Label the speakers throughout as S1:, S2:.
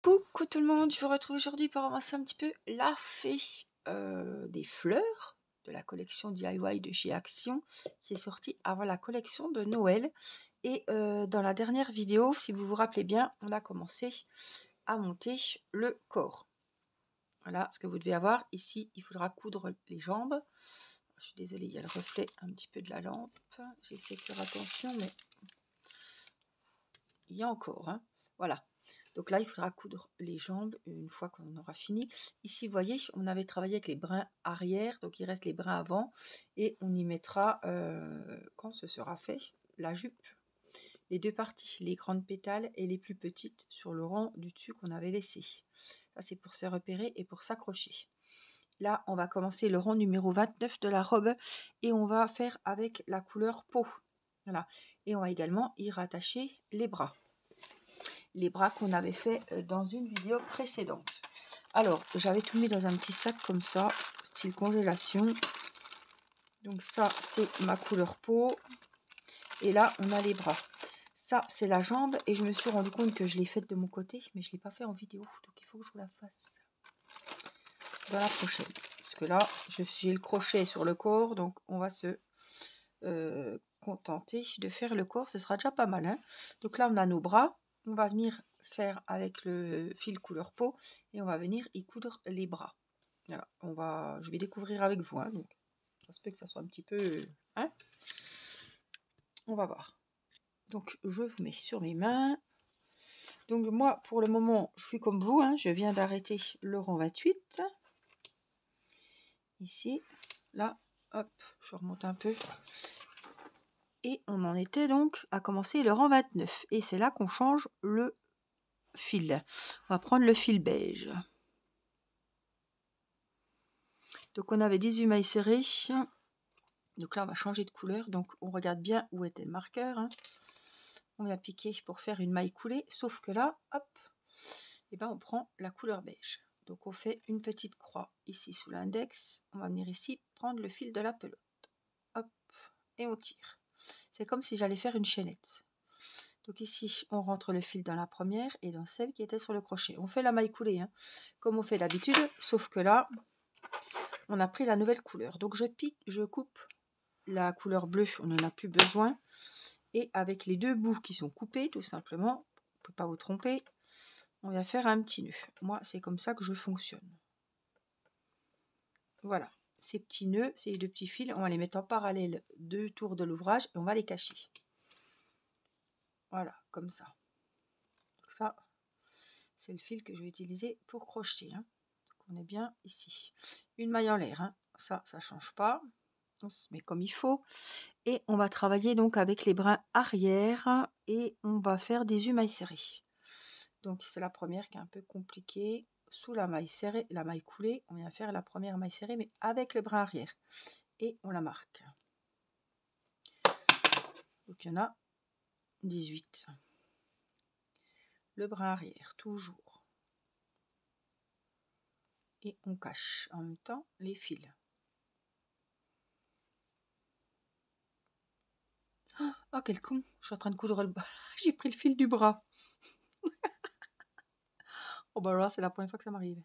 S1: Coucou tout le monde, je vous retrouve aujourd'hui pour avancer un petit peu la fée des fleurs de la collection DIY de chez Action qui est sortie avant la collection de Noël. Et dans la dernière vidéo, si vous vous rappelez bien, on a commencé à monter le corps. Voilà ce que vous devez avoir. Ici, il faudra coudre les jambes. Je suis désolée, il y a le reflet un petit peu de la lampe. J'essaie de faire attention, mais il y a encore. Hein. Voilà. Donc là, il faudra coudre les jambes une fois qu'on aura fini. Ici, vous voyez, on avait travaillé avec les brins arrière, donc il reste les brins avant. Et on y mettra, quand ce sera fait, la jupe. Les deux parties, les grandes pétales et les plus petites sur le rang du dessus qu'on avait laissé. Ça, c'est pour se repérer et pour s'accrocher. Là, on va commencer le rang numéro 29 de la robe et on va faire avec la couleur peau. Voilà. Et on va également y rattacher les bras. Les bras qu'on avait fait dans une vidéo précédente. Alors, j'avais tout mis dans un petit sac comme ça, style congélation. Donc ça, c'est ma couleur peau. Et là, on a les bras. Ça, c'est la jambe. Et je me suis rendu compte que je l'ai faite de mon côté, mais je ne l'ai pas fait en vidéo. Donc, il faut que je vous la fasse dans la prochaine. Parce que là, j'ai le crochet sur le corps. Donc, on va se contenter de faire le corps. Ce sera déjà pas mal. Hein. Donc là, on a nos bras. On va venir faire avec le fil couleur peau et on va venir y coudre les bras. Voilà, je vais découvrir avec vous. Hein, donc, ça se peut que ça soit un petit peu... Hein, on va voir. Donc, je vous mets sur mes mains. Donc, moi, pour le moment, je suis comme vous. Hein, je viens d'arrêter le rang 28. Ici, là, hop, je remonte un peu. Et on en était donc à commencer le rang 29. Et c'est là qu'on change le fil. On va prendre le fil beige. Donc on avait 18 mailles serrées. Donc là on va changer de couleur. Donc on regarde bien où était le marqueur. Hein. On va appliquer pour faire une maille coulée. Sauf que là, hop, et ben on prend la couleur beige. Donc on fait une petite croix ici sous l'index. On va venir ici prendre le fil de la pelote. Hop, et on tire. C'est comme si j'allais faire une chaînette. Donc ici, on rentre le fil dans la première et dans celle qui était sur le crochet. On fait la maille coulée, hein, comme on fait d'habitude, sauf que là, on a pris la nouvelle couleur. Donc je coupe la couleur bleue, on n'en a plus besoin. Et avec les deux bouts qui sont coupés, tout simplement, vous ne pouvez pas vous tromper, on va faire un petit nœud. Moi, c'est comme ça que je fonctionne. Voilà, ces petits nœuds, ces deux petits fils, on va les mettre en parallèle deux tours de l'ouvrage et on va les cacher. Voilà, comme ça. Donc ça, c'est le fil que je vais utiliser pour crocheter. Hein. Donc on est bien ici. Une maille en l'air, hein. Ça ne change pas. On se met comme il faut. Et on va travailler donc avec les brins arrière et on va faire des mailles serrées. Donc c'est la première qui est un peu compliquée. Sous la maille serrée, la maille coulée, on vient faire la première maille serrée mais avec le brin arrière. Et on la marque. Donc il y en a 18. Le brin arrière, toujours. Et on cache en même temps les fils. Oh, quel con! Je suis en train de coudre le bras. J'ai pris le fil du bras. Oh, bah là, c'est la première fois que ça m'arrive.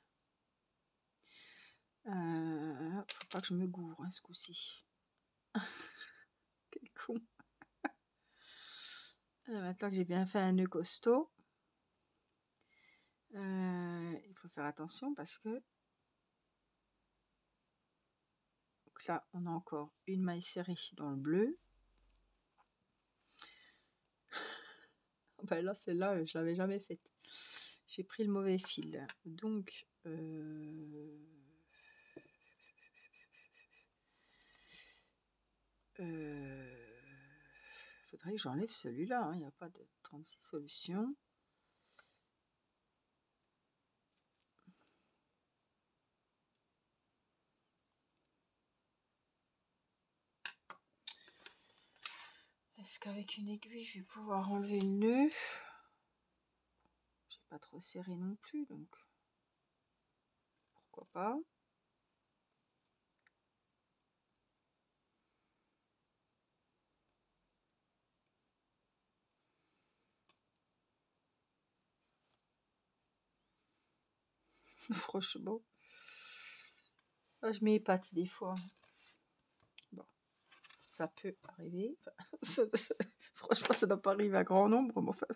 S1: Faut pas que je me gourre, hein, ce coup-ci. Quel con! Maintenant que j'ai bien fait un nœud costaud, il faut faire attention parce que donc là, on a encore une maille serrée dans le bleu. Ben là, celle-là, je l'avais jamais faite. J'ai pris le mauvais fil. Donc, faudrait que j'enlève celui-là. Il n'y a pas de 36 solutions. Est-ce qu'avec une aiguille, je vais pouvoir enlever le nœud? J'ai pas trop serré non plus, donc pourquoi pas. Franchement, je m'épate des fois. Bon, ça peut arriver. Enfin, franchement, ça ne doit pas arriver à grand nombre, mais enfin.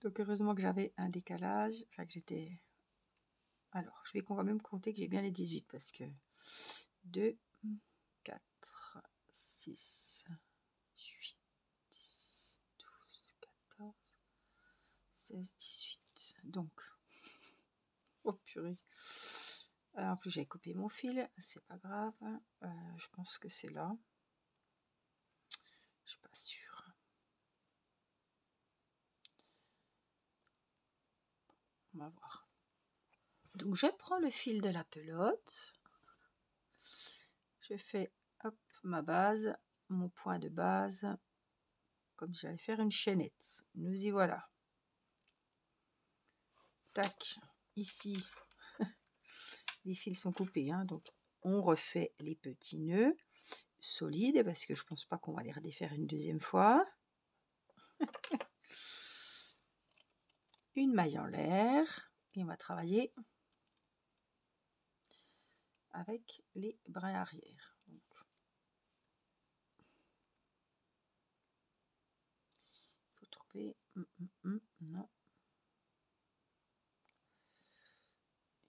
S1: Donc heureusement que j'avais un décalage, enfin que j'étais... Alors, je vais quand même compter que j'ai bien les 18 parce que 2, 4, 6, 8, 10, 12, 14, 16, 18. Donc, oh purée. En plus, j'ai coupé mon fil, c'est pas grave. Je pense que c'est là. Je suis pas sûre. On va voir. Donc, je prends le fil de la pelote. Je fais hop ma base, mon point de base, comme j'allais faire une chaînette. Nous y voilà. Tac, ici, les fils sont coupés, hein, donc on refait les petits nœuds solides parce que je pense pas qu'on va les redéfaire une deuxième fois. Une maille en l'air et on va travailler avec les brins arrière. Donc, il faut trouver non,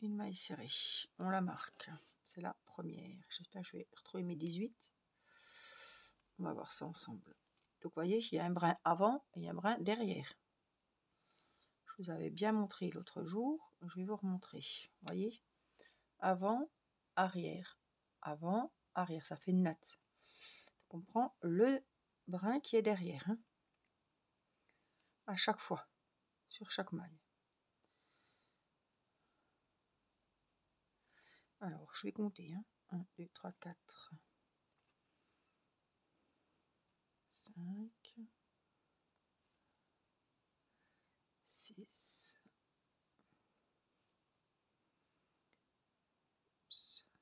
S1: une maille serrée. On la marque. C'est la première. J'espère que je vais retrouver mes 18. On va voir ça ensemble. Donc, vous voyez, il y a un brin avant et un brin derrière. Je vous avais bien montré l'autre jour. Je vais vous remontrer. Vous voyez, avant, arrière, avant, arrière. Ça fait une natte. Donc, on prend le brin qui est derrière. Hein, à chaque fois, sur chaque maille. Alors, je vais compter. Hein. 1, 2, 3, 4, 5, 6,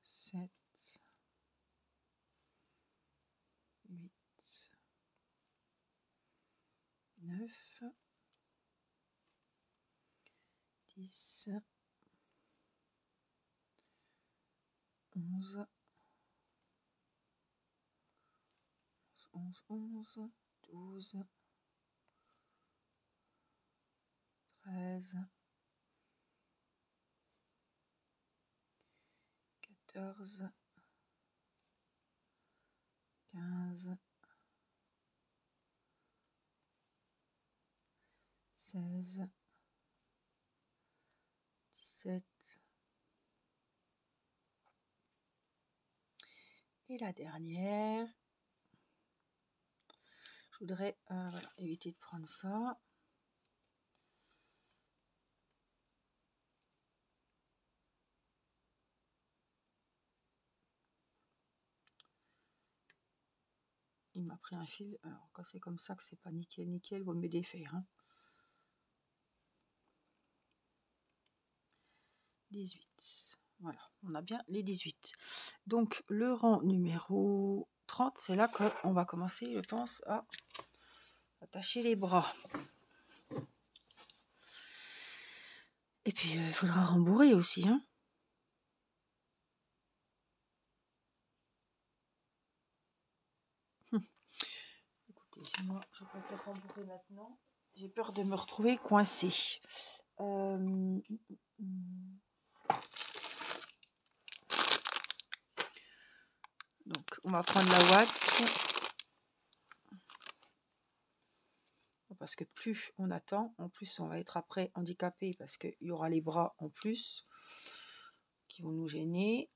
S1: 7, 8, 9, 10, 11, 12, 13, 14, 15, 16, 17 et la dernière. Je voudrais voilà, éviter de prendre ça. Il m'a pris un fil. Alors quand c'est comme ça que c'est pas nickel, nickel, vaut mieux défaire. Hein. 18. Voilà, on a bien les 18. Donc le rang numéro 30, c'est là qu'on va commencer, je pense, à attacher les bras. Et puis il faudra rembourrer aussi. Hein. Écoutez, moi je préfère rembourrer maintenant. J'ai peur de me retrouver coincée. Donc on va prendre la watts. Parce que plus on attend, en plus on va être après handicapé parce qu'il y aura les bras en plus qui vont nous gêner.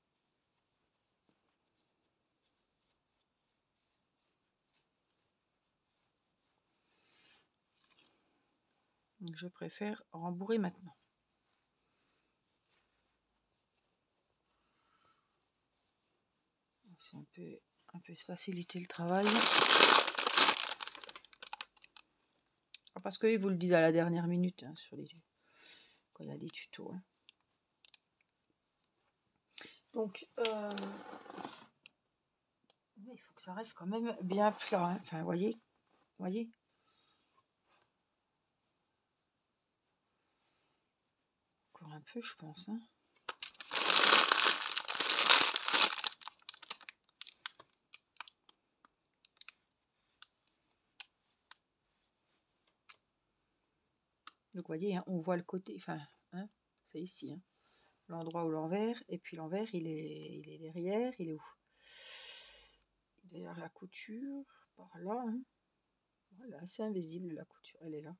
S1: Donc je préfère rembourrer maintenant. C'est un peu se faciliter le travail. Parce qu'ils vous le disent à la dernière minute hein, sur les, quand il y a des tutos. Hein. Donc, mais il faut que ça reste quand même bien plat. Hein. Enfin, voyez. un peu, je pense, hein. Donc, vous voyez, hein, on voit le côté, enfin, hein, c'est ici, hein, l'endroit où l'envers, et puis l'envers, il est derrière, il est où? Derrière la couture, par là, hein. Voilà, c'est invisible, la couture, elle est là.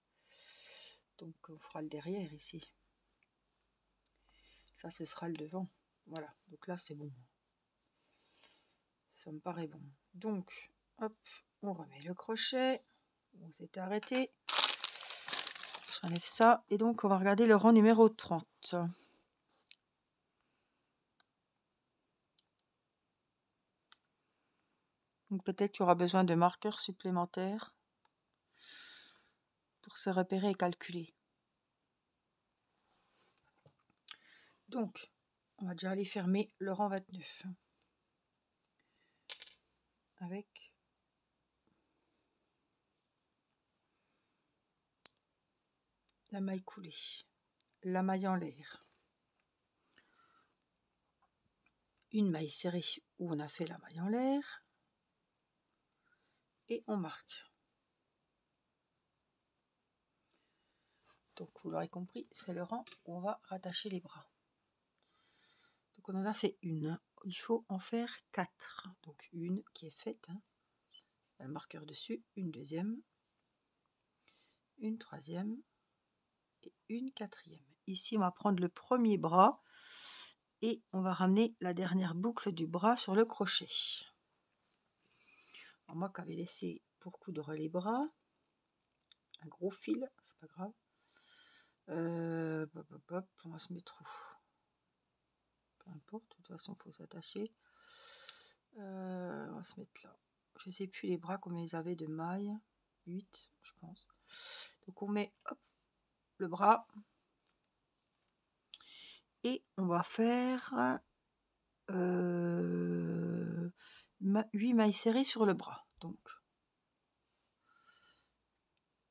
S1: Donc, on fera le derrière ici. Ça, ce sera le devant. Voilà, donc là, c'est bon. Ça me paraît bon. Donc, hop, on remet le crochet. On s'est arrêté. J'enlève ça. Et donc, on va regarder le rang numéro 30. Donc, peut-être qu'il y aura besoin de marqueurs supplémentaires pour se repérer et calculer. Donc, on va déjà aller fermer le rang 29 avec la maille coulée, la maille en l'air, une maille serrée où on a fait la maille en l'air et on marque. Donc, vous l'aurez compris, c'est le rang où on va rattacher les bras. Donc, on en a fait une. Il faut en faire 4. Donc, une qui est faite, hein, le marqueur dessus, une deuxième, une troisième et une quatrième. Ici, on va prendre le premier bras et on va ramener la dernière boucle du bras sur le crochet. Alors, moi qui avais laissé pour coudre les bras, un gros fil, c'est pas grave. On va se mettre où? Peu importe, de toute façon, il faut s'attacher. On va se mettre là. Je sais plus les bras combien ils avaient de mailles. 8, je pense. Donc on met hop, le bras. Et on va faire 8 mailles serrées sur le bras. Donc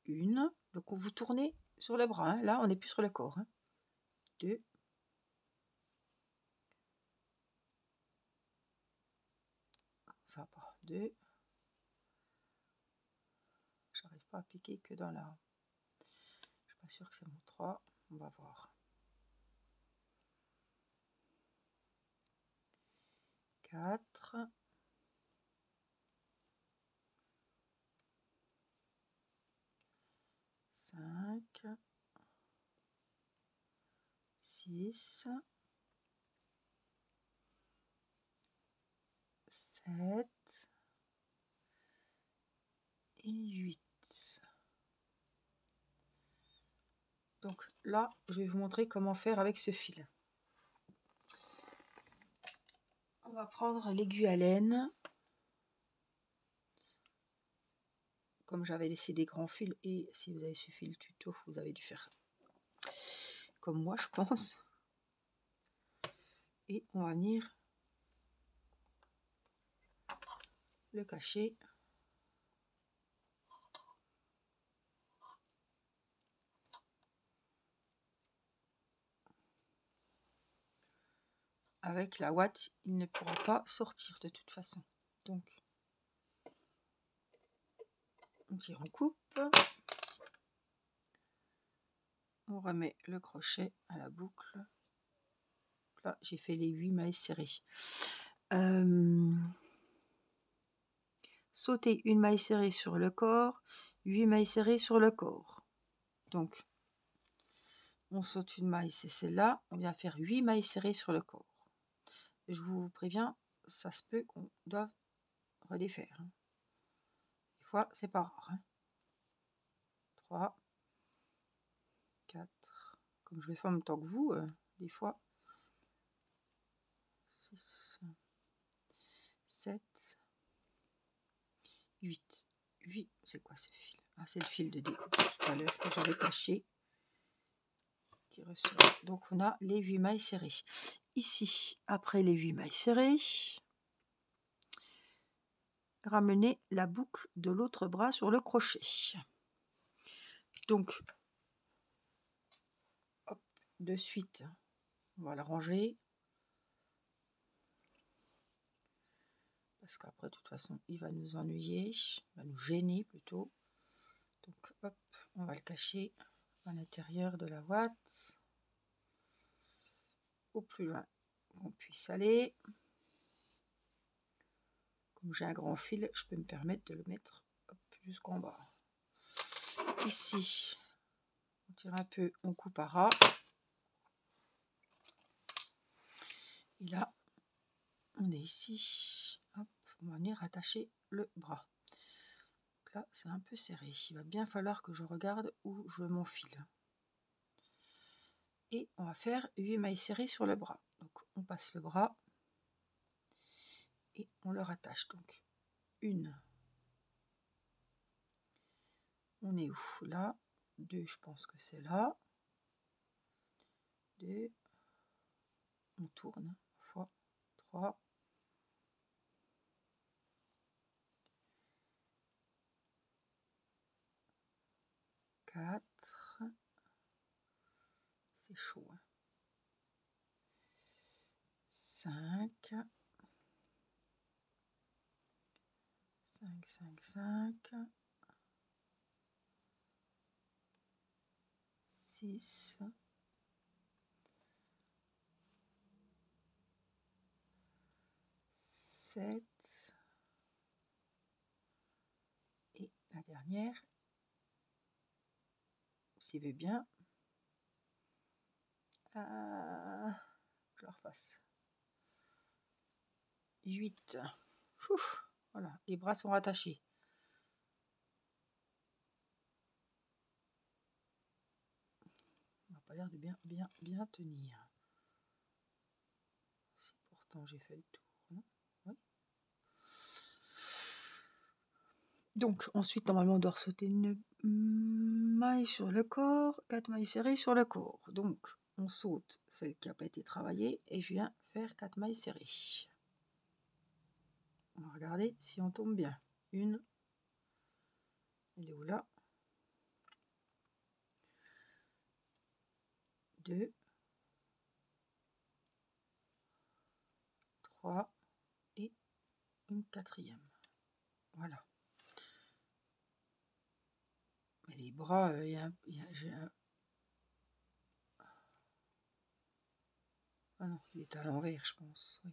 S1: une. Donc vous tournez sur le bras. Hein. Là, on n'est plus sur le corps. Hein. 2. Ça va pas. 2. J'arrive pas à piquer que dans la... Je suis pas sûre que c'est mon 3. On va voir. 4. 5. 6. 7. Et 8. Donc là, je vais vous montrer comment faire avec ce fil. On va prendre l'aiguille à laine. Comme j'avais laissé des grands fils, et si vous avez suivi le tuto, vous avez dû faire comme moi, je pense. Et on va venir le cacher. Avec la ouate, il ne pourra pas sortir de toute façon. Donc, on tire, on coupe. On remet le crochet à la boucle. Là, j'ai fait les 8 mailles serrées. Sauter une maille serrée sur le corps, 8 mailles serrées sur le corps. Donc, on saute une maille, c'est celle-là. On vient faire 8 mailles serrées sur le corps. Je vous préviens, ça se peut qu'on doive redéfaire. Hein. Des fois, c'est pas rare. Hein. 3, 4, comme je le fais en même temps que vous, des fois. 6, 7, 8. 8, c'est quoi ce fil? Ah, c'est le fil de découpe tout à l'heure que j'avais caché. Qui ressort. Donc, on a les 8 mailles serrées. Ici, après les 8 mailles serrées, ramener la boucle de l'autre bras sur le crochet. Donc, hop, de suite. On va le ranger. Parce qu'après, de toute façon, il va nous ennuyer. Il va nous gêner plutôt. Donc, hop, on va le cacher à l'intérieur de la boîte. Au plus loin qu'on puisse aller. Comme j'ai un grand fil, je peux me permettre de le mettre jusqu'en bas. Ici, on tire un peu, on coupe à ras. Et là, on est ici. Hop, on va venir attacher le bras. Donc là, c'est un peu serré. Il va bien falloir que je regarde où je m'enfile. Et on va faire 8 mailles serrées sur le bras. Donc, on passe le bras et on le rattache. Donc, une. On est où? Là. 2, je pense que c'est là. 2. On tourne. Fois 3. 4. C'est chaud. 5. 5, 5, 5. 6. 7. Et la dernière, s'il veut bien, je la refasse. 8. Ouf, voilà, les bras sont rattachés. On n'a pas l'air de bien tenir. Si pourtant j'ai fait le tour, non? Oui. Donc ensuite, normalement, on doit ressauter une maille sur le corps, 4 mailles serrées sur le corps. Donc on saute celle qui n'a pas été travaillée et je viens faire 4 mailles serrées. On va regarder si on tombe bien. Une. Elle est où là? 2. 3. Et une quatrième. Voilà. Mais les bras, ah non, il est à l'envers, je pense. Oui.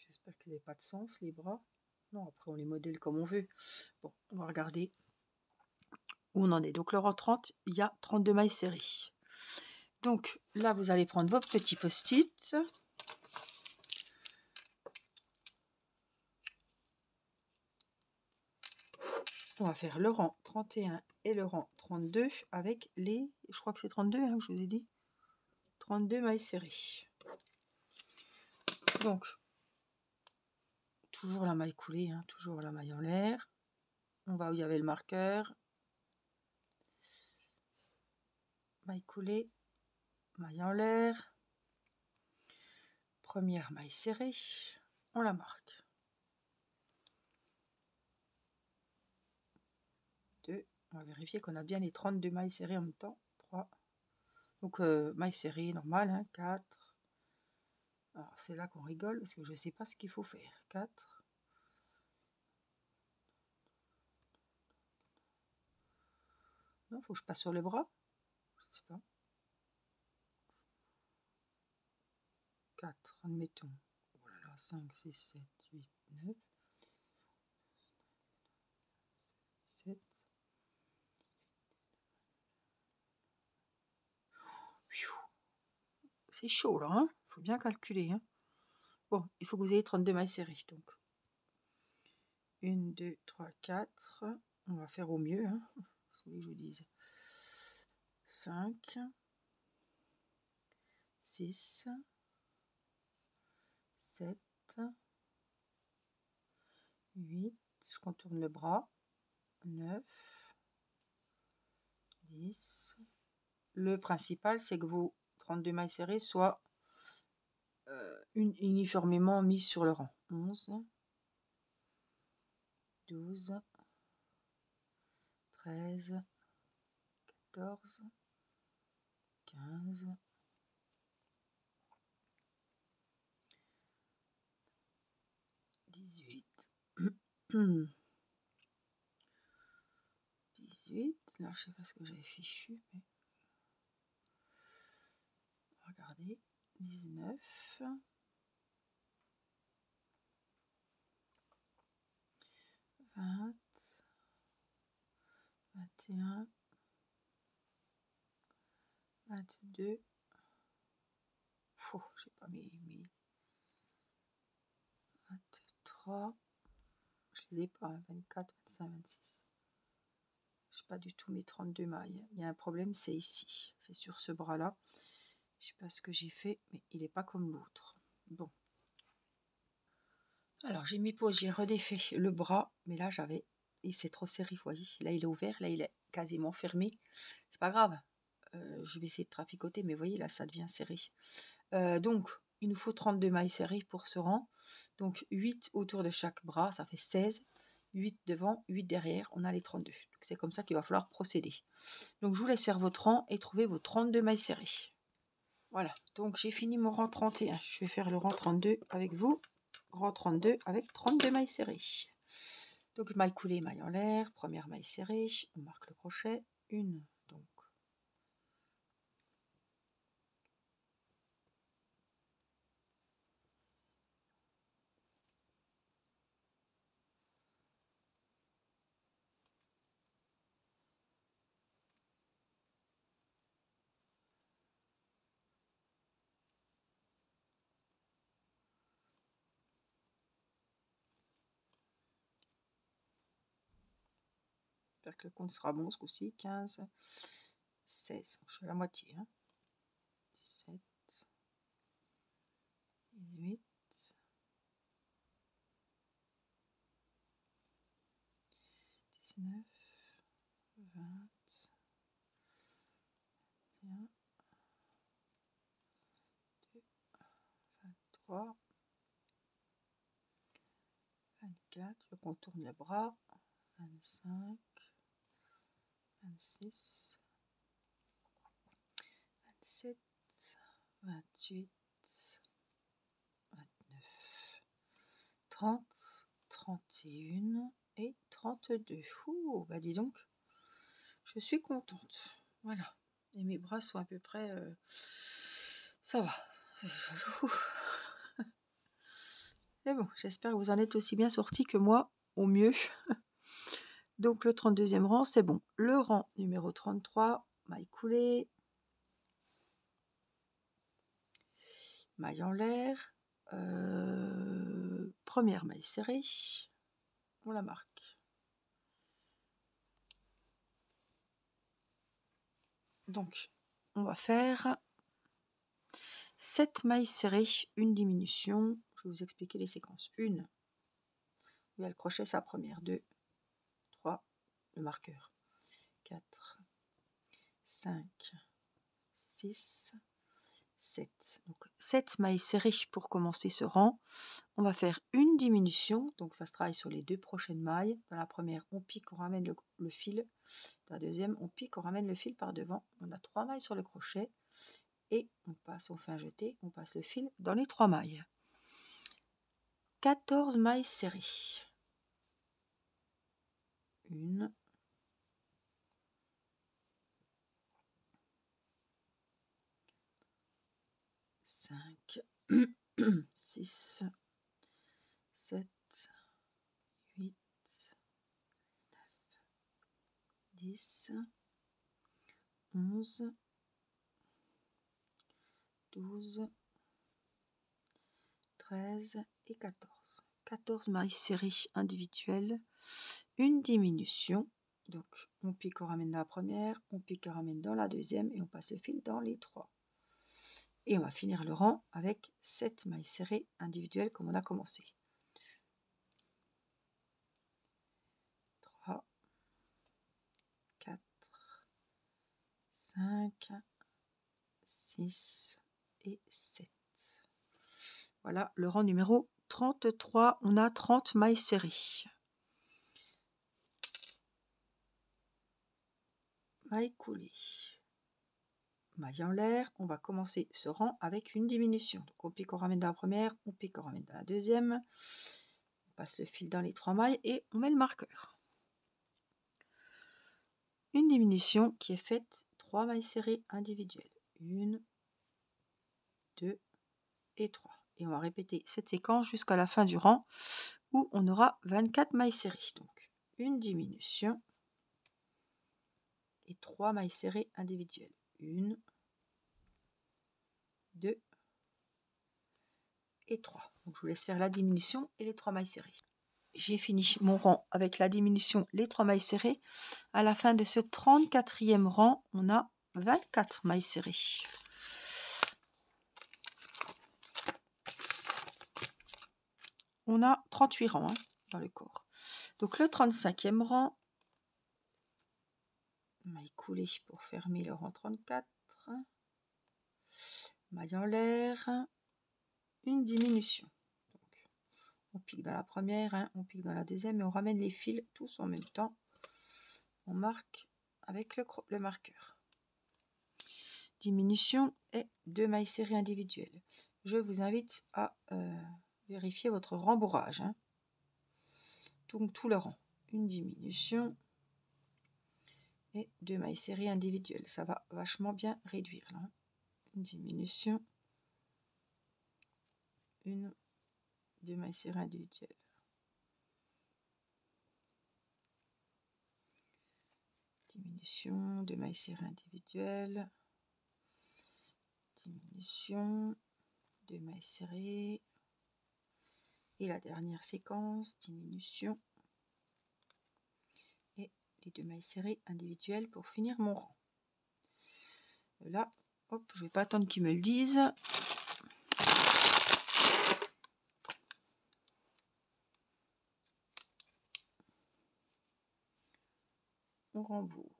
S1: J'espère qu'ils n'avaient pas de sens, les bras. Non, après, on les modèle comme on veut. Bon, on va regarder où on en est. Donc, le rang 30, il y a 32 mailles serrées. Donc, là, vous allez prendre vos petits post-it. On va faire le rang 31 et le rang 32 avec les... Je crois que c'est 32, hein, que je vous ai dit. 32 mailles serrées. Donc, toujours la maille coulée, hein, toujours la maille en l'air. On va où il y avait le marqueur. Maille coulée, maille en l'air. Première maille serrée, on la marque. 2, on va vérifier qu'on a bien les 32 mailles serrées en même temps. 3, donc maille serrée normale, hein, 4. Alors c'est là qu'on rigole parce que je ne sais pas ce qu'il faut faire. 4. Non, faut que je passe sur le bras. Je sais pas. 4, admettons. Oh là là, 5, 6, 7, 8, 9. 7. C'est chaud là, hein. Faut bien calculer, hein. Bon, il faut que vous ayez 32 mailles serrées. Donc 1, 2, 3, 4. On va faire au mieux, hein. Ce que je vous dise. 5, 6, 7, 8, je contourne le bras, 9, 10. Le principal, c'est que vos 32 mailles serrées soient uniformément mises sur le rang. 11, 12, 13, 14, 15, 18, 18, là je sais pas ce que j'avais fichu, mais regardez, 19, 20, 21, 22, j'ai pas mis 23, je les ai pas, 24, 25, 26. Je sais pas du tout mes 32 mailles. Il y a un problème, c'est ici. C'est sur ce bras-là. Je sais pas ce que j'ai fait, mais il n'est pas comme l'autre. Bon. Alors, j'ai mis pause, j'ai redéfait le bras, mais là, il s'est trop serré, vous voyez. Là, il est ouvert, là, il est quasiment fermé. C'est pas grave. Je vais essayer de traficoter, mais vous voyez, là, ça devient serré. Donc, il nous faut 32 mailles serrées pour ce rang. Donc, 8 autour de chaque bras, ça fait 16. 8 devant, 8 derrière, on a les 32. C'est comme ça qu'il va falloir procéder. Donc je vous laisse faire votre rang et trouver vos 32 mailles serrées. Voilà, donc j'ai fini mon rang 31. Je vais faire le rang 32 avec vous. Rang 32 avec 32 mailles serrées. Donc maille coulée, maille en l'air, première maille serrée, on marque le crochet, une, donc j'espère que le compte sera bon ce coup-ci. 15, 16, je suis à la moitié, hein. 17, 18, 19, 20, 21, 22, 23, 24, je contourne le bras, 25, 26, 27, 28, 29, 30, 31 et 32. Ouh, bah dis donc, je suis contente. Voilà. Et mes bras sont à peu près... ça va. Mais bon, j'espère que vous en êtes aussi bien sortis que moi, au mieux. Donc le 32e rang, c'est bon. Le rang numéro 33, maille coulée, maille en l'air, première maille serrée, on la marque. Donc, on va faire 7 mailles serrées, une diminution. Je vais vous expliquer les séquences. 1, il y a le crochet, sa première. 2, 3, le marqueur. 4, 5, 6, 7. Donc, 7 mailles serrées pour commencer ce rang. On va faire une diminution, donc ça se travaille sur les 2 prochaines mailles. Dans la première, on pique, on ramène le fil. Dans la deuxième, on pique, on ramène le fil par devant. On a 3 mailles sur le crochet. Et on passe, on fait un jeté, on passe le fil dans les 3 mailles. 14 mailles serrées. 1, 5, 6, 7, 8, 9, 10, 11, 12, 13 et 14. 14 mailles serrées individuelles, une diminution. Donc on pique, on ramène dans la première, on pique, on ramène dans la deuxième et on passe le fil dans les 3. Et on va finir le rang avec 7 mailles serrées individuelles comme on a commencé. 3, 4, 5, 6 et 7. Voilà le rang numéro 33. On a 30 mailles serrées. maille coulée, maille en l'air. On va commencer ce rang avec une diminution. Donc on pique, on ramène dans la première, on pique, on ramène dans la deuxième, on passe le fil dans les 3 mailles et on met le marqueur. Une diminution qui est faite 3 mailles serrées individuelles, 1, 2 et 3, et on va répéter cette séquence jusqu'à la fin du rang où on aura 24 mailles serrées. Donc une diminution et 3 mailles serrées individuelles, 1, 2 et 3. Donc je vous laisse faire la diminution et les 3 mailles serrées. J'ai fini mon rang avec la diminution, les 3 mailles serrées. À la fin de ce 34e rang, on a 24 mailles serrées. On a 38 rangs dans le corps. Donc le 35e rang, maille coulée pour fermer le rang 34, maille en l'air, une diminution. Donc, on pique dans la première, on pique dans la deuxième et on ramène les fils tous en même temps. On marque avec le marqueur. Diminution et 2 mailles serrées individuelles. Je vous invite à vérifier votre rembourrage. Donc tout le rang. Une diminution et 2 mailles serrées individuelles. Ça va vachement bien réduire là. Une diminution, 1, 2 mailles serrées individuelles. Diminution, 2 mailles serrées individuelles. Diminution, 2 mailles serrées. Et la dernière séquence, diminution et les 2 mailles serrées individuelles pour finir mon rang. Là, hop, je vais pas attendre qu'ils me le disent. On rembourre.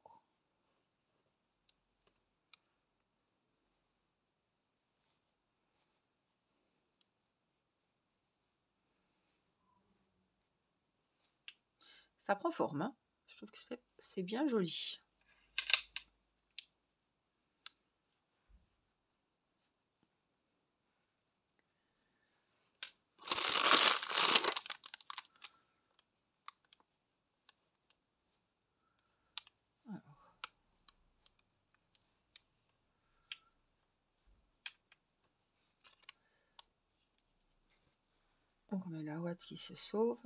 S1: Ça prend forme, hein. Je trouve que c'est bien joli. Alors. On remet la ouate qui se sauve.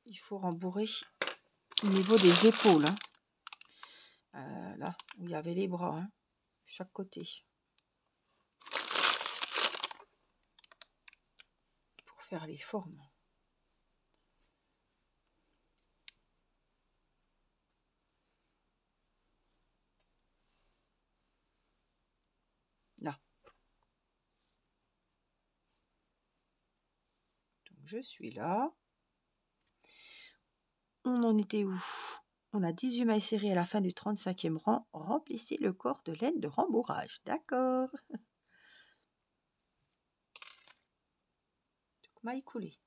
S1: Il faut rembourrer au niveau des épaules. Là où il y avait les bras, chaque côté. Pour faire les formes. Là. Donc je suis là. On en était où? On a 18 mailles serrées à la fin du 35e rang. Remplissez le corps de laine de rembourrage. D'accord. Donc, maille coulée.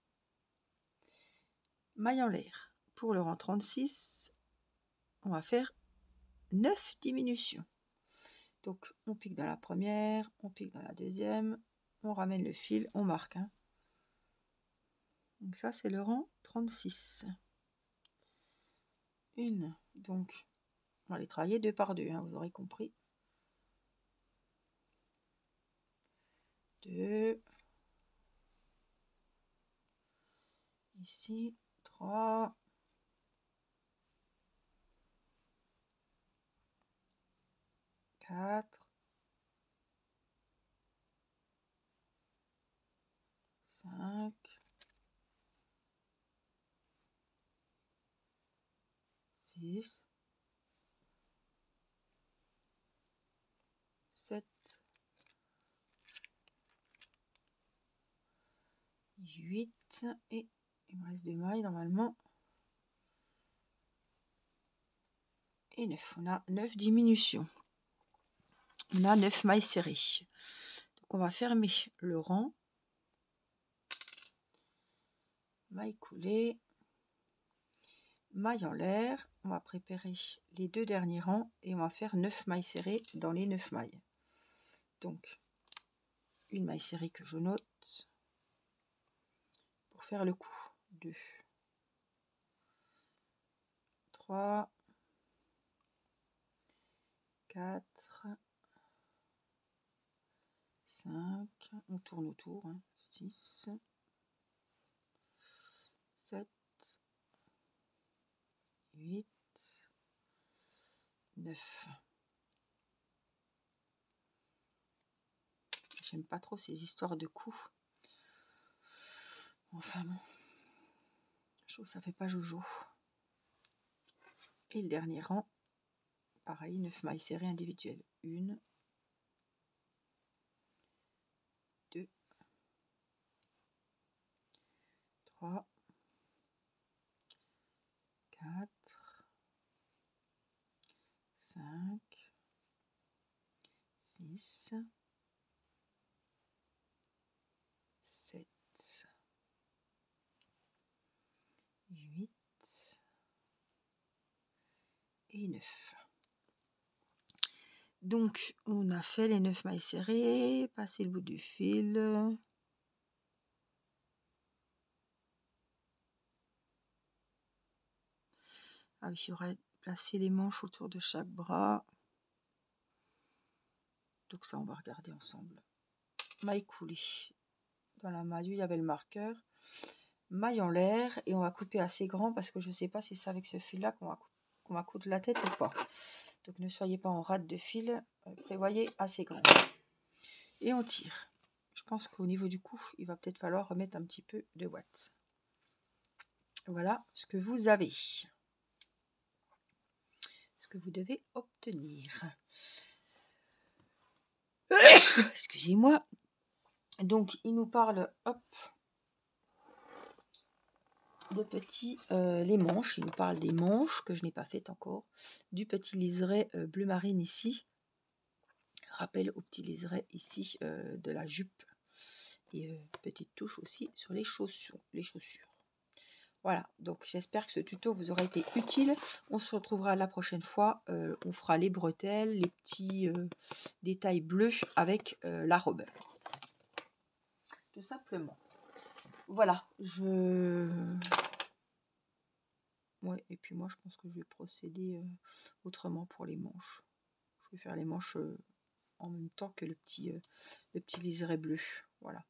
S1: Maille en l'air. Pour le rang 36, on va faire 9 diminutions. Donc, on pique dans la première, on pique dans la deuxième, on ramène le fil, on marque. Donc ça, c'est le rang 36. Une, donc, on va les travailler 2 par 2, vous aurez compris. 2. Ici, 3. 4. 5. 6. 7. 8. Et il me reste 2 mailles normalement. Et 9. On a 9 diminutions. On a 9 mailles serrées. Donc on va fermer le rang. Maille coulée. maille en l'air, on va préparer les 2 derniers rangs et on va faire 9 mailles serrées dans les 9 mailles. Donc une maille serrée que je note pour faire le coup. 2, 3, 4, 5, on tourne autour, 6, 7, 8, 9. J'aime pas trop ces histoires de coups. Enfin bon, je trouve que ça fait pas jojo. Et le dernier rang, pareil, 9 mailles serrées individuelles. 1, 2, 3, 4, 5, 6, 7, 8 et 9. Donc, on a fait les 9 mailles serrées, passé le bout du fil. Ah oui, il y aurait placé les manches autour de chaque bras. Donc ça, on va regarder ensemble. Maille coulée. Dans la maille, il y avait le marqueur. Maille en l'air et on va couper assez grand parce que je ne sais pas si c'est avec ce fil-là qu'on va coudre la tête ou pas. Donc ne soyez pas en rate de fil, prévoyez assez grand. Et on tire. Je pense qu'au niveau du cou, il va peut-être falloir remettre un petit peu de watts. Voilà ce que vous avez. Ce que vous devez obtenir. Excusez-moi. Donc il nous parle, hop, de petits, les manches. Il nous parle des manches que je n'ai pas faites encore. Du petit liseré bleu marine ici. Rappel au petit liseré ici de la jupe. Et petite touche aussi sur les chaussures. Voilà, donc j'espère que ce tuto vous aura été utile. On se retrouvera la prochaine fois. On fera les bretelles, les petits détails bleus avec la robe. Tout simplement. Voilà, ouais, et puis moi je pense que je vais procéder autrement pour les manches. Je vais faire les manches en même temps que le petit liseré bleu. Voilà.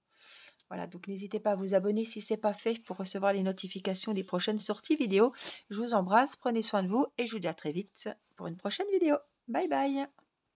S1: Voilà, donc n'hésitez pas à vous abonner si ce n'est pas fait pour recevoir les notifications des prochaines sorties vidéo. Je vous embrasse, prenez soin de vous et je vous dis à très vite pour une prochaine vidéo. Bye bye.